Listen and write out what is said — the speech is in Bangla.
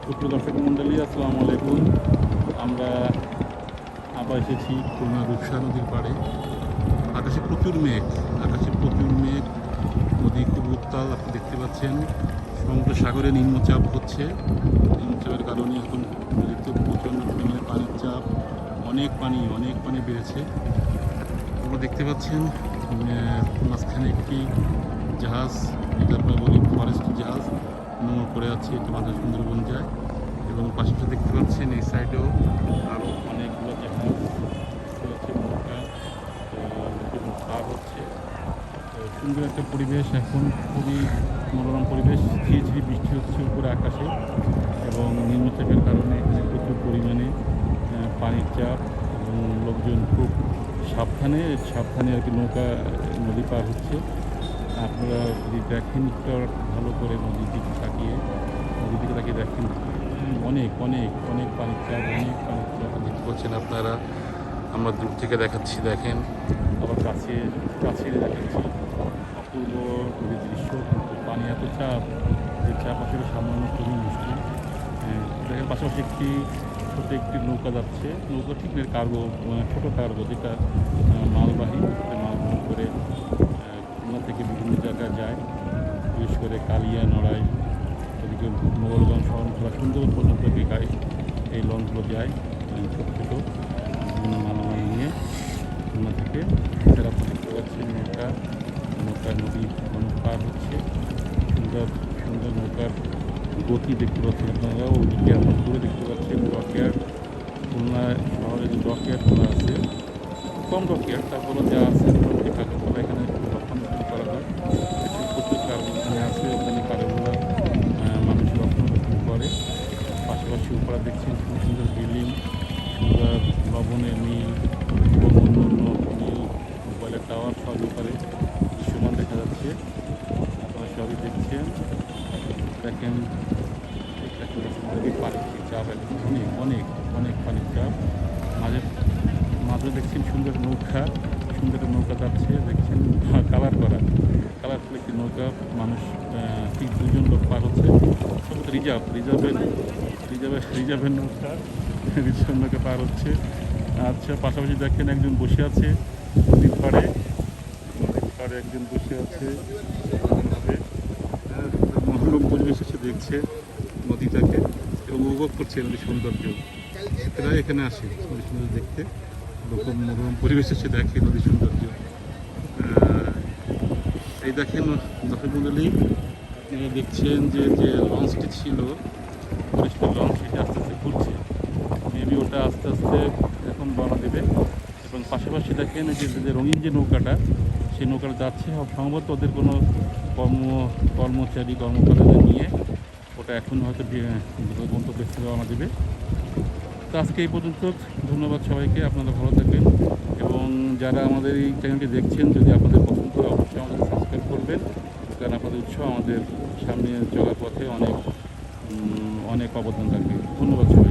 সুপ্রিয় দর্শক মণ্ডলী, আসসালামু আলাইকুম। আমরা আবার এসেছি খুলনা রূপসা নদীর পাড়ে। আকাশে প্রচুর মেঘ, নদী খুব উত্তাল। আপনি দেখতে পাচ্ছেন সমুদ্র সাগরে নিম্নচাপ হচ্ছে। নিম্নচাপের কারণে এখন নদীতে প্রচণ্ড পরিমাণে পানির চাপ, অনেক পানি বেড়েছে। আপনারা দেখতে পাচ্ছেন মাঝখানে একটি জাহাজ, যেটা আমরা বলি ফরেস্ট জাহাজ, নোঙর করে আছে। এটা মাথা সুন্দরবন যায় এবং পাশাপাশি দেখতে পাচ্ছেন এই সাইডেও আরও অনেকগুলো জাহাজ চলেছে, নৌকা পার হচ্ছে। তো সুন্দর একটা পরিবেশ, এখন খুবই মনোরম পরিবেশ। ঝিরিঝিরি বৃষ্টি হচ্ছে উপরে আকাশে এবং নিম্নচাপের কারণে এখানে প্রচুর পরিমাণে পানির চাপ এবং লোকজন খুব সাবধানে আর কি নদী পার হচ্ছে। আপনারা যদি দেখেন একটু ভালো করে নদীর দিকে তাকিয়ে দেখেন, অনেক পানির চাপ দেখতে পাচ্ছেন আপনারা। আমরা দূর থেকে দেখাচ্ছি, দেখেন, আবার কাছে দেখাচ্ছি। অপূর্ব নদীর দৃশ্য, কিন্তু পানি এত চাপ যে চাপ আসলে সামলানো খুবই মুশকিল। দেখেন পাশাপাশি একটি নৌকা যাচ্ছে। নৌকা ঠিক নেই, ছোটো কার্গো, যেটা মালবাহী, মাল করে খুলনা থেকে বিভিন্ন জায়গায় যায়। বিশেষ করে কালিয়া, নড়াই, এদিকে মোগলগঞ্জ, শহরতলা, সুন্দরবন পর্যন্ত এই লঞ্চগুলো যায় ছোটো বিভিন্ন মালামাল নিয়ে খুলনা থেকে। এছাড়া দেখতে পাচ্ছি নৌকা নদী পার হচ্ছে। সুন্দর নৌকার গতি দেখতে পাচ্ছেন আপনারা। ওইদিকে আমরা দূরে দেখতে পাচ্ছেন ডকইয়ার্ড। খুলনা শহরে যে ডকইয়ার্ডগুলো আছে, কম ডকইয়ার্ড, তারপরে যা আছে মোটামুটি কার্গোগুলো এখানে রক্ষণাবেক্ষণ করা হয়। প্রচুর কার্গো এখানে আছে, ওখানে কার্গোগুলো মানুষ রক্ষণাবেক্ষণ করে। পাশাপাশি উপরে দেখছেন সুন্দর বিল্ডিং, সুন্দর লবণের মিল এবং অন্য মিল, মোবাইলের টাওয়ার, সব উপরে দৃশ্যমান দেখা যাচ্ছে। আপনারা সবই দেখছেন, দেখেন পানির চাপ এখন অনেক পানির চাপ। মাঝে দেখছেন সুন্দর নৌকা যাচ্ছে, দেখছেন কালারফুল একটি নৌকা। মানুষ ঠিক দুজন লোক পার হচ্ছে। সব রিজার্ভের নৌকা পার হচ্ছে। আচ্ছা, পাশাপাশি দেখেন একজন বসে আছে নদীর পাড়ে একজন বসে আছে, মনোরম পরিবেশ এসে দেখছে নদীটাকে এবং উপভোগ করছে নদীর সৌন্দর্য। এরা এখানে আসে নদী সৌন্দর্য দেখতে, এরকম মনোরম পরিবেশ এসে দেখে নদীর সৌন্দর্য। এই দেখেন দর্শক মণ্ডলী, আপনারা দেখছেন যে লঞ্চটি ছিল পরিষ্কার লঞ্চ, সেটা আস্তে আস্তে ঘুরছে। মেবি ওটা আস্তে আস্তে এখন রওনা দেবে। এবং পাশাপাশি দেখেন যে রঙিন যে নৌকাটা, সেই নৌকাটা যাচ্ছে সম্ভবত ওদের কোনো কর্মচারীদের নিয়ে। ওটা এখন হয়তো গন্তব্যস্থলে রওনা দেবে। তো আজকে এই পর্যন্ত। ধন্যবাদ সবাইকে, আপনারা ভালো থাকবেন। এবং যারা আমাদের এই চ্যানেলটি দেখছেন, যদি আপনাদের পছন্দ হয় অবশ্যই আমাদের সাবস্ক্রাইব করবেন, কারণ আপনাদের উৎসাহ আমাদের সামনে চলার পথে অনেক অবদান রাখবে। ধন্যবাদ সবাই।